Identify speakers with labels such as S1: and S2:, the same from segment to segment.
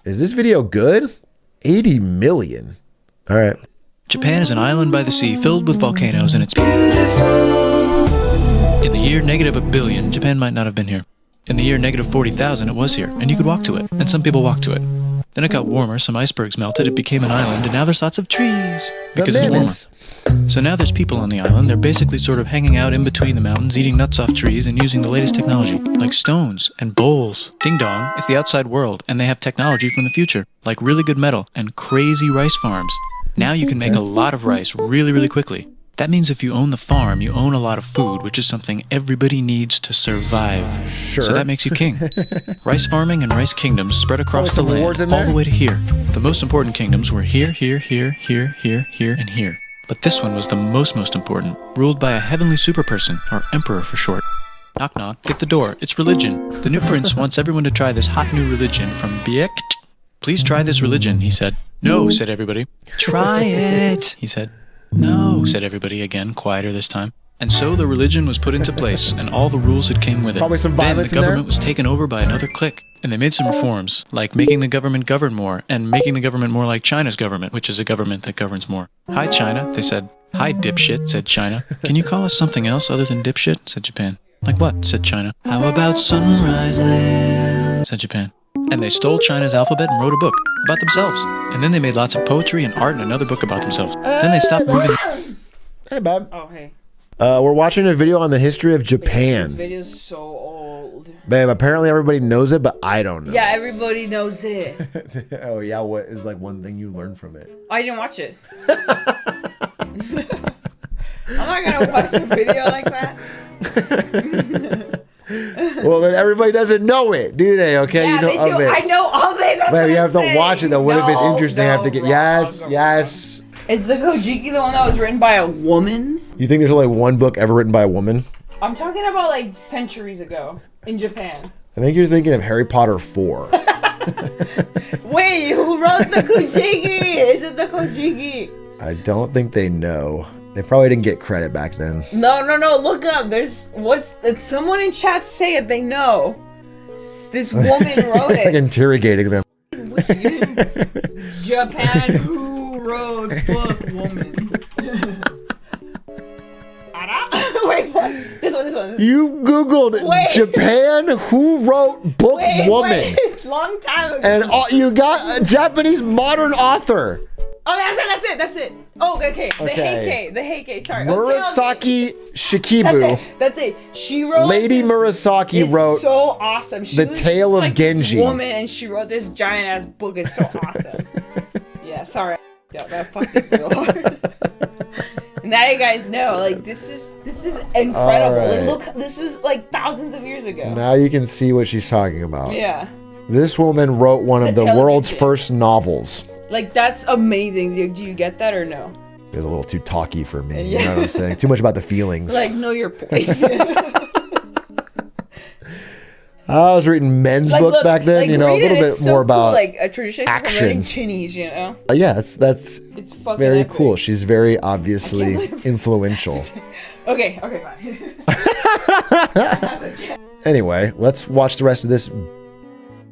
S1: Is this video good? 80 million. All right.
S2: Japan is an island by the sea filled with volcanoes and it's beautiful. In the year -1 billion, Japan might not have been here. In the year -40,000, it was here, and you could walk to it, and some people walked to it. Then it got warmer, some icebergs melted, it became an island, and now there's lots of trees because it's warmer. So now there's people on the island. They're basically sort of hanging out in between the mountains, eating nuts off trees and using the latest technology, like stones and bowls. Ding dong, it's the outside world, and they have technology from the future, like really good metal and crazy rice farms. Now you can make a lot of rice really, really quickly. That means if you own the farm, you own a lot of food, which is something everybody needs to survive.
S1: Sure.
S2: So that makes you king. Rice farming and rice kingdoms spread across the land all the way to here. The most important kingdoms were here, here, here, here, here, here, and here. But this one was the most important, ruled by a heavenly superperson, or emperor for short. Knock knock, get the door, it's religion. The new prince wants everyone to try this hot new religion from Biekt. Please try this religion, he said. No, said everybody. Try it, he said. No, said everybody again, quieter this time. And so the religion was put into place, and all the rules that came with it.
S1: Probably some violence
S2: then the government was taken over by another clique, and they made some reforms, like making the government govern more, and making the government more like China's government, which is a government that governs more. Hi, China, they said. Hi, dipshit, said China. Can you call us something else other than dipshit, said Japan. Like what, said China. How about Sunrise Land, said Japan. And they stole China's alphabet and wrote a book about themselves. And then they made lots of poetry and art and another book about themselves. Then they stopped moving.
S1: Hey, Bob.
S3: Oh, hey.
S1: We're watching a video on the history of Japan.
S3: This video's so old.
S1: Babe, apparently everybody knows it, but I don't know.
S3: Yeah, everybody knows it.
S1: Oh, yeah, what is like one thing you learned from it?
S3: I didn't watch it. I'm not gonna watch a video like that.
S1: Well, then everybody doesn't know it, do they? Okay,
S3: Yeah,
S1: you know
S3: they
S1: of
S3: do.
S1: it.
S3: I know all they know.
S1: But you have to watch it though. What if it's interesting? I have to get yes.
S3: Is the Kojiki the one that was written by a woman?
S1: You think there's only one book ever written by a woman?
S3: I'm talking about like centuries ago in Japan.
S1: I think you're thinking of Harry Potter 4.
S3: Wait, who wrote the Kojiki? Is it the Kojiki?
S1: I don't think they know. They probably didn't get credit back then.
S3: No. Look up. Did someone in chat say it? They know. This woman wrote it.
S1: Like interrogating them.
S3: Japan, who wrote book woman? Wait, what? This one.
S1: You Googled Japan, who wrote book woman.
S3: Wait, long time ago.
S1: And you got a Japanese modern author.
S3: Oh, that's it. Oh, okay. The Heike, sorry.
S1: Murasaki Shikibu.
S3: That's it. She wrote
S1: Lady Murasaki wrote
S3: so awesome. She
S1: The
S3: was
S1: Tale
S3: just
S1: of
S3: like
S1: Genji.
S3: This woman, and she wrote this giant ass book. It's so awesome. Yeah, sorry. That fucking real hard. Now you guys know, like this is incredible.
S1: Right.
S3: Like, look, this is like thousands of years ago.
S1: Now you can see what she's talking about.
S3: Yeah.
S1: This woman wrote one of the
S3: Tale of
S1: world's
S3: Genji.
S1: first novels.
S3: Like that's amazing. Do you get that or no?
S1: It was a little too talky for me. You know what I'm saying? Too much about the feelings.
S3: Like know your place.
S1: I was reading men's books back then.
S3: Like,
S1: you know, a little bit more about
S3: like a tradition
S1: action.
S3: from writing chinnies. You know.
S1: Yeah, that's
S3: It's fucking
S1: very
S3: epic.
S1: cool. She's very obviously influential.
S3: Okay, fine.
S1: Anyway, let's watch the rest of this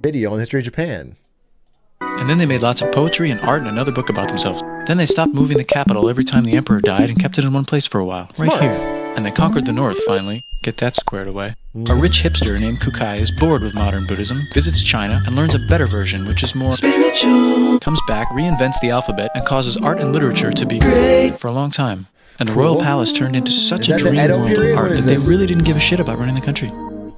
S1: video on the history of Japan.
S2: And then they made lots of poetry and art and another book about themselves. Then they stopped moving the capital every time the emperor died and kept it in one place for a while,
S1: Smart.
S2: right here. And they conquered the north finally. Get that squared away. A rich hipster named Kukai is bored with modern Buddhism, visits China, and learns a better version, which is more spiritual. Comes back, reinvents the alphabet, and causes art and literature to be great for a long time. And the royal palace turned into such a dream world of art that they really didn't give a shit about running the country.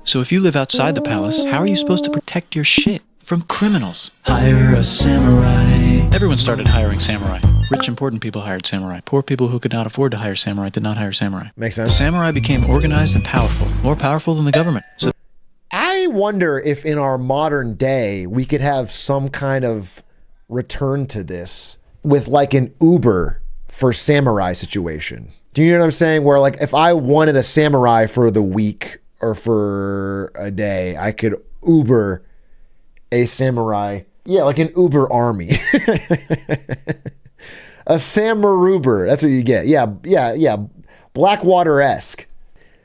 S2: So if you live outside the palace, how are you supposed to protect your shit from criminals? Hire a samurai. Everyone started hiring samurai. Rich, important people hired samurai. Poor people who could not afford to hire samurai did not hire samurai.
S1: Makes
S2: The
S1: sense.
S2: samurai became organized and powerful, more powerful than the government. So
S1: I wonder if in our modern day we could have some kind of return to this with like an Uber for samurai situation. Do you know what I'm saying? Where like if I wanted a samurai for the week or for a day, I could Uber a samurai. Yeah, like an Uber army. A Samuruber. That's what you get. Yeah. Blackwater-esque.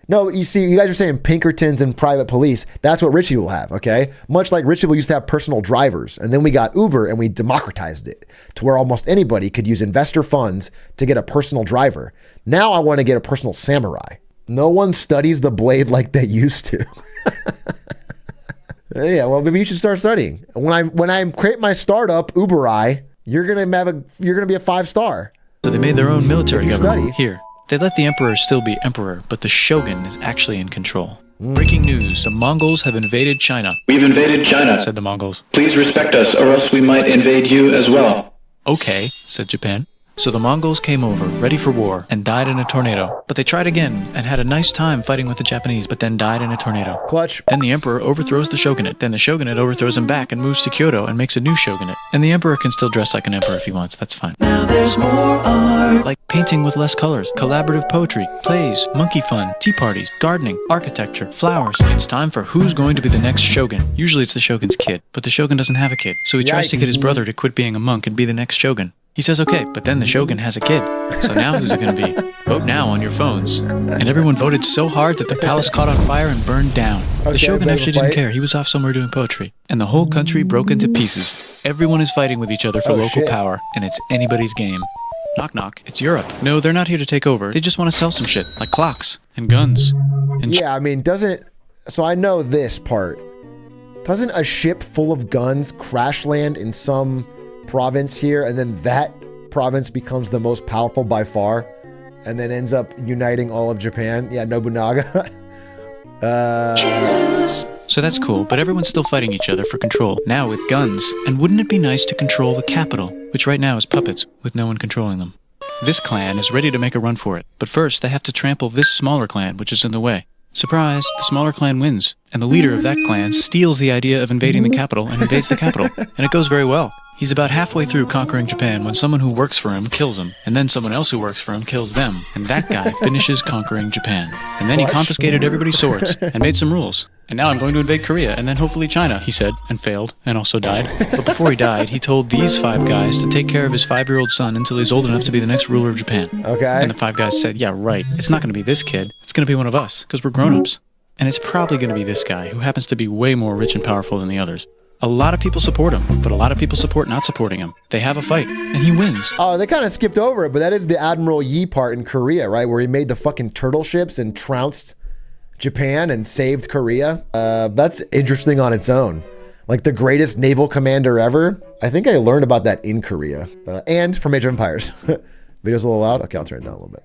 S1: No, you see, you guys are saying Pinkertons and private police. That's what rich people have, okay? Much like rich people used to have personal drivers. And then we got Uber and we democratized it to where almost anybody could use investor funds to get a personal driver. Now I want to get a personal samurai. No one studies the blade like they used to. Yeah, well, maybe you should start studying. When I create my startup, Uberi, you're gonna be a 5-star.
S2: So they made their own military government.
S1: Study.
S2: Here, they let the emperor still be emperor, but the shogun is actually in control. Breaking news, the Mongols have invaded China.
S4: We've invaded China,
S2: Said the Mongols.
S4: Please respect us, or else we might invade you as well.
S2: Okay, said Japan. So the Mongols came over, ready for war, and died in a tornado. But they tried again, and had a nice time fighting with the Japanese, but then died in a tornado.
S1: Clutch.
S2: Then the emperor overthrows the shogunate. Then the shogunate overthrows him back and moves to Kyoto and makes a new shogunate. And the emperor can still dress like an emperor if he wants, that's fine. Now there's more art. Like painting with less colors, collaborative poetry, plays, monkey fun, tea parties, gardening, architecture, flowers. It's time for who's going to be the next shogun. Usually it's the shogun's kid, but the shogun doesn't have a kid. So he tries to get his brother to quit being a monk and be the next shogun. He says okay, but then the shogun has a kid. So now who's it going to be? Vote now on your phones. And everyone voted so hard that the palace caught on fire and burned down. The shogun actually didn't care. He was off somewhere doing poetry. And the whole country broke into pieces. Everyone is fighting with each other for local power, and it's anybody's game. Knock knock, it's Europe. No, they're not here to take over. They just want to sell some shit, like clocks and guns. And
S1: Yeah, I mean, so I know this part. Doesn't a ship full of guns crash land in some province here, and then that province becomes the most powerful by far, and then ends up uniting all of Japan? Yeah, Nobunaga.
S2: Jesus. So that's cool, but everyone's still fighting each other for control, now with guns. And wouldn't it be nice to control the capital, which right now is puppets, with no one controlling them? This clan is ready to make a run for it, but first they have to trample this smaller clan, which is in the way. Surprise, the smaller clan wins, and the leader of that clan steals the idea of invading the capital and invades the capital, and it goes very well. He's about halfway through conquering Japan when someone who works for him kills him, and then someone else who works for him kills them, and that guy finishes conquering Japan. And then he confiscated everybody's swords, and made some rules. And now I'm going to invade Korea, and then hopefully China, he said, and failed, and also died. But before he died, he told these 5 guys to take care of his 5-year-old son until he's old enough to be the next ruler of Japan.
S1: Okay.
S2: And the 5 guys said, yeah, right, it's not going to be this kid, it's going to be one of us, because we're grown-ups. And it's probably going to be this guy, who happens to be way more rich and powerful than the others. A lot of people support him, but a lot of people support not supporting him. They have a fight, and he wins.
S1: Oh, they kind of skipped over it, but that is the Admiral Yi part in Korea, right? Where he made the fucking turtle ships and trounced Japan and saved Korea. That's interesting on its own. Like the greatest naval commander ever. I think I learned about that in Korea. And from Age of Empires. Video's a little loud? Okay, I'll turn it down a little bit.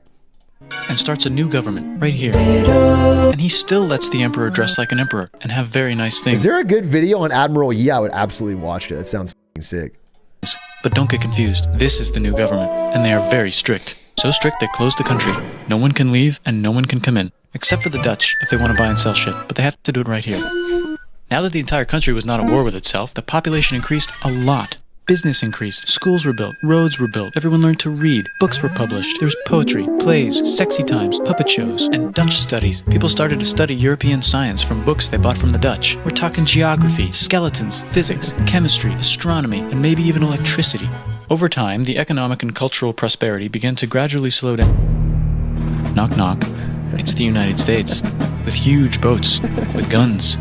S2: And starts a new government right here. And he still lets the emperor dress like an emperor and have very nice things.
S1: Is there a good video on Admiral Yi? I would absolutely watch it. That sounds fucking sick.
S2: But don't get confused. This is the new government, and they are very strict. So strict they close the country. No one can leave and no one can come in. Except for the Dutch, if they want to buy and sell shit. But they have to do it right here. Now that the entire country was not at war with itself, the population increased a lot. Business increased, schools were built, roads were built, everyone learned to read, books were published, there was poetry, plays, sexy times, puppet shows, and Dutch studies. People started to study European science from books they bought from the Dutch. We're talking geography, skeletons, physics, chemistry, astronomy, and maybe even electricity. Over time, the economic and cultural prosperity began to gradually slow down. Knock knock. It's the United States, with huge boats, with guns.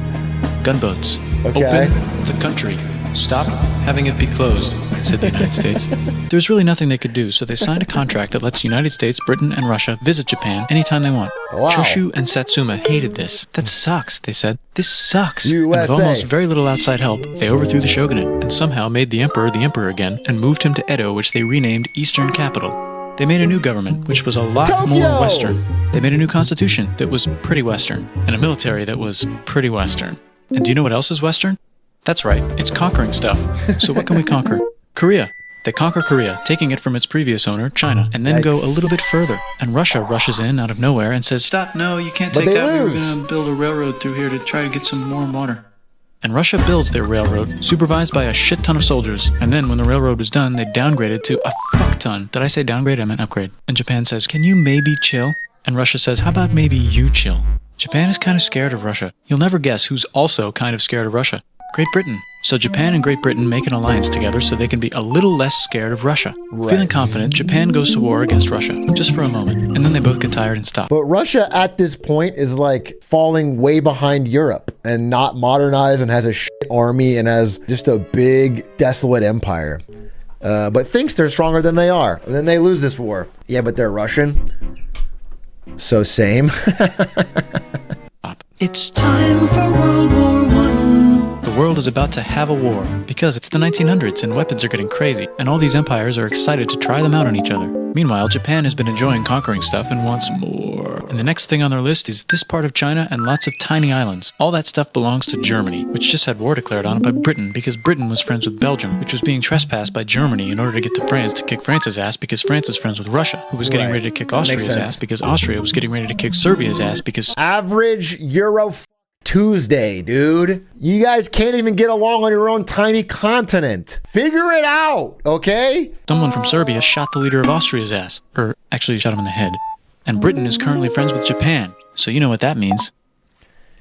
S2: Gunboats.
S1: Okay.
S2: Open the country. Stop having it be closed, said the United States. There was really nothing they could do, so they signed a contract that lets the United States, Britain, and Russia visit Japan anytime they want.
S1: Wow.
S2: Choshu and Satsuma hated this. That sucks, they said. This sucks.
S1: USA.
S2: And with almost very little outside help, they overthrew the shogunate and somehow made the emperor again and moved him to Edo, which they renamed Eastern Capital. They made a new government, which was a lot more Western. They made a new constitution that was pretty Western, and a military that was pretty Western. And do you know what else is Western? That's right, it's conquering stuff. So what can we conquer? Korea. They conquer Korea, taking it from its previous owner, China, and then go a little bit further. And Russia rushes in out of nowhere and says, stop, no, you can't take that. We were going to build a railroad through here to try to get some warm water. And Russia builds their railroad, supervised by a shit ton of soldiers. And then when the railroad was done, they downgraded to a fuck ton. Did I say downgrade? I meant upgrade. And Japan says, can you maybe chill? And Russia says, how about maybe you chill? Japan is kind of scared of Russia. You'll never guess who's also kind of scared of Russia. Great Britain. So Japan and Great Britain make an alliance together so they can be a little less scared of Russia.
S1: Right.
S2: Feeling confident, Japan goes to war against Russia, just for a moment, and then they both get tired and stop.
S1: But Russia at this point is like falling way behind Europe and not modernized and has a shit army and has just a big desolate empire. But thinks they're stronger than they are. And then they lose this war. Yeah, but they're Russian. So same.
S2: It's time for World War I. The world is about to have a war because it's the 1900s and weapons are getting crazy, and all these empires are excited to try them out on each other. Meanwhile, Japan has been enjoying conquering stuff and wants more. And the next thing on their list is this part of China and lots of tiny islands. All that stuff belongs to Germany, which just had war declared on it by Britain because Britain was friends with Belgium, which was being trespassed by Germany in order to get to France to kick France's ass because France is friends with Russia, who was getting
S1: Right.
S2: ready to kick Austria's ass because Austria was getting ready to kick Serbia's ass because
S1: Average Euro Tuesday, dude. You guys can't even get along on your own tiny continent. Figure it out, okay?
S2: someone from Serbia shot the leader of Austria's ass. Or actually shot him in the head. And Britain is currently friends with Japan, so you know what that means.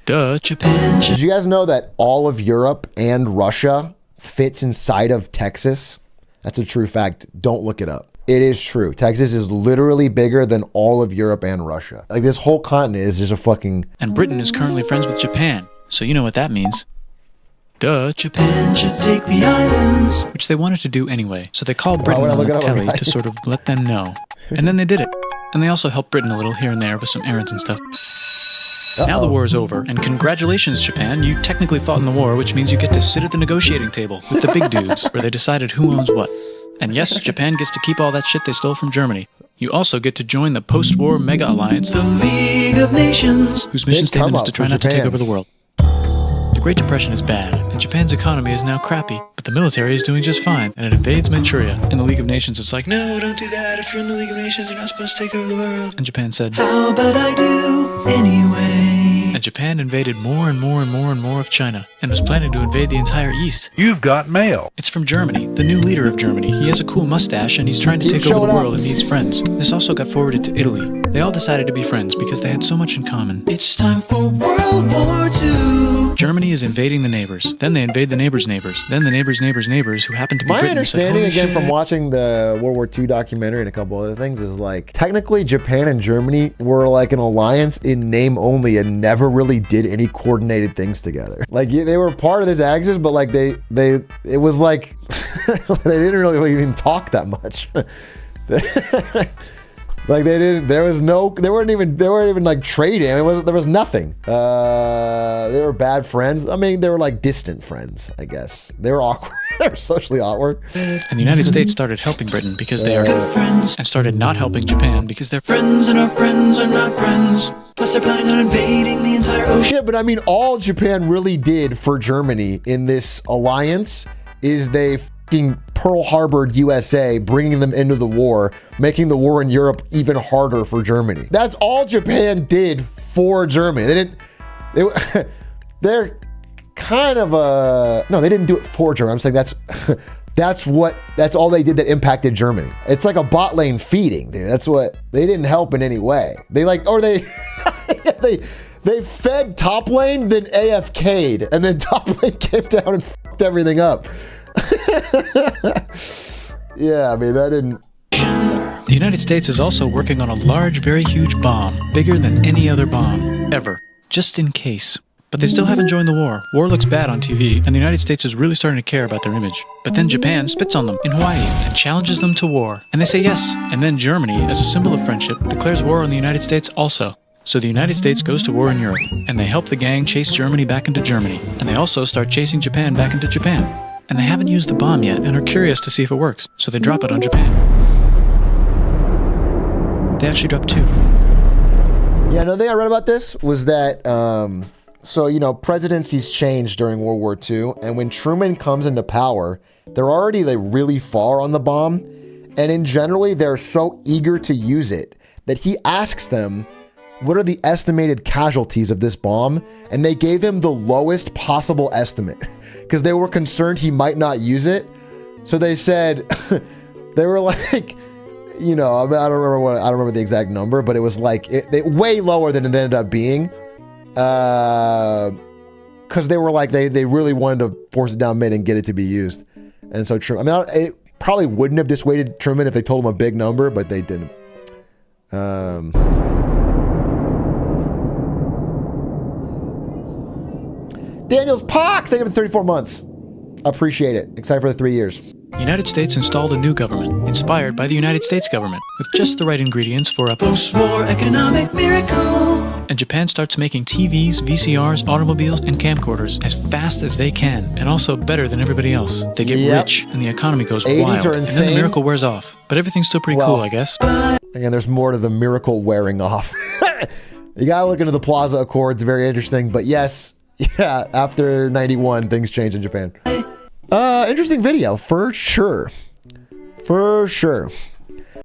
S2: Duh, Japan.
S1: Did you guys know that all of Europe and Russia fits inside of Texas? That's a true fact. Don't look it up. It is true. Texas is literally bigger than all of Europe and Russia. Like this whole continent is just a fucking...
S2: And Britain is currently friends with Japan, so you know what that means. Duh, Japan should take the islands. Which they wanted to do anyway, so they called Britain
S1: would I
S2: on
S1: look
S2: the
S1: it up on
S2: telly
S1: my-
S2: to sort of let them know. And then they did it. And they also helped Britain a little here and there with some errands and stuff. Now the war is over, and congratulations, Japan. You technically fought in the war, which means you get to sit at the negotiating table with the big dudes, where they decided who owns what. And yes, Japan gets to keep all that shit they stole from Germany. You also get to join the post-war mega alliance, the League of Nations, whose mission
S1: Big
S2: statement
S1: come
S2: is to
S1: up
S2: try
S1: for
S2: not to take
S1: Japan.
S2: over the world. The Great Depression is bad, and Japan's economy is now crappy, but the military is doing just fine, and it invades Manchuria. In the League of Nations, it's like, no, don't do that. If you're in the League of Nations, you're not supposed to take over the world. And Japan said, how about I do anyway? And Japan invaded more and more and more and more of China, and was planning to invade the entire East.
S5: You've got mail.
S2: It's from Germany, the new leader of Germany. He has a cool mustache, and he's trying to
S1: Keep
S2: take over the
S1: showing up.
S2: world and needs friends. This also got forwarded to Italy. They all decided to be friends because they had so much in common. It's time for World War II. Germany is invading the neighbors. Then they invade the neighbors' neighbors. Then the neighbors' neighbors' neighbors who happen to be
S1: My
S2: Britain said,
S1: understanding,
S2: "Holy
S1: again,
S2: shit."
S1: from watching the World War II documentary and a couple other things, is like technically Japan and Germany were like an alliance in name only and never really did any coordinated things together. Like yeah, they were part of this axis, but like it was like they didn't really even talk that much. Like they didn't. They weren't even like trading. There was nothing. They were bad friends. I mean, they were like distant friends. I guess they were awkward. They were socially awkward.
S2: And the United States started helping Britain because they are good friends, and started not helping Japan because they're friends and our friends are not friends. Plus they're planning on invading the entire ocean.
S1: Yeah, but I mean, all Japan really did for Germany in this alliance is they fucking Pearl Harbored USA, bringing them into the war, making the war in Europe even harder for Germany. That's all Japan did for Germany. They're kind of no, they didn't do it for Germany. I'm saying that's all they did that impacted Germany. It's like a bot lane feeding, dude. That's what they didn't help in any way. They they fed top lane, then AFK'd, and then top lane came down and fucked everything up. Yeah, I mean, that didn't...
S2: The United States is also working on a large, very huge bomb, bigger than any other bomb, ever, just in case. But they still haven't joined the war. War looks bad on TV, and the United States is really starting to care about their image. But then Japan spits on them in Hawaii and challenges them to war. And they say yes. And then Germany, as a symbol of friendship, declares war on the United States also. So the United States goes to war in Europe, and they help the gang chase Germany back into Germany. And they also start chasing Japan back into Japan. And they haven't used the bomb yet and are curious to see if it works, so they drop it on Japan. They actually dropped 2.
S1: Yeah, another thing I read about this was that, so, you know, presidencies changed during World War II, and when Truman comes into power, they're already like really far on the bomb, and in generally, they're so eager to use it that he asks them, what are the estimated casualties of this bomb? And they gave him the lowest possible estimate because they were concerned he might not use it. So they said, they were like, you know, I don't remember the exact number, but it was like way lower than it ended up being. because they were like, they really wanted to force it down Mitt and get it to be used. And so Truman, I mean, it probably wouldn't have dissuaded Truman if they told him a big number, but they didn't. Daniel's Pock, thank you for 34 months. Appreciate it. Excited for the 3 years.
S2: The United States installed a new government, inspired by the United States government, with just the right ingredients for a post-war economic miracle. And Japan starts making TVs, VCRs, automobiles, and camcorders as fast as they can, and also better than everybody else. They get rich, and the economy goes
S1: 80s
S2: wild,
S1: are
S2: and
S1: insane.
S2: then the miracle wears off. But everything's still pretty cool, I guess.
S1: Again, there's more to the miracle wearing off. You gotta look into the Plaza Accords, very interesting. But yes, yeah, after 91, things change in Japan. Interesting video, for sure. For sure.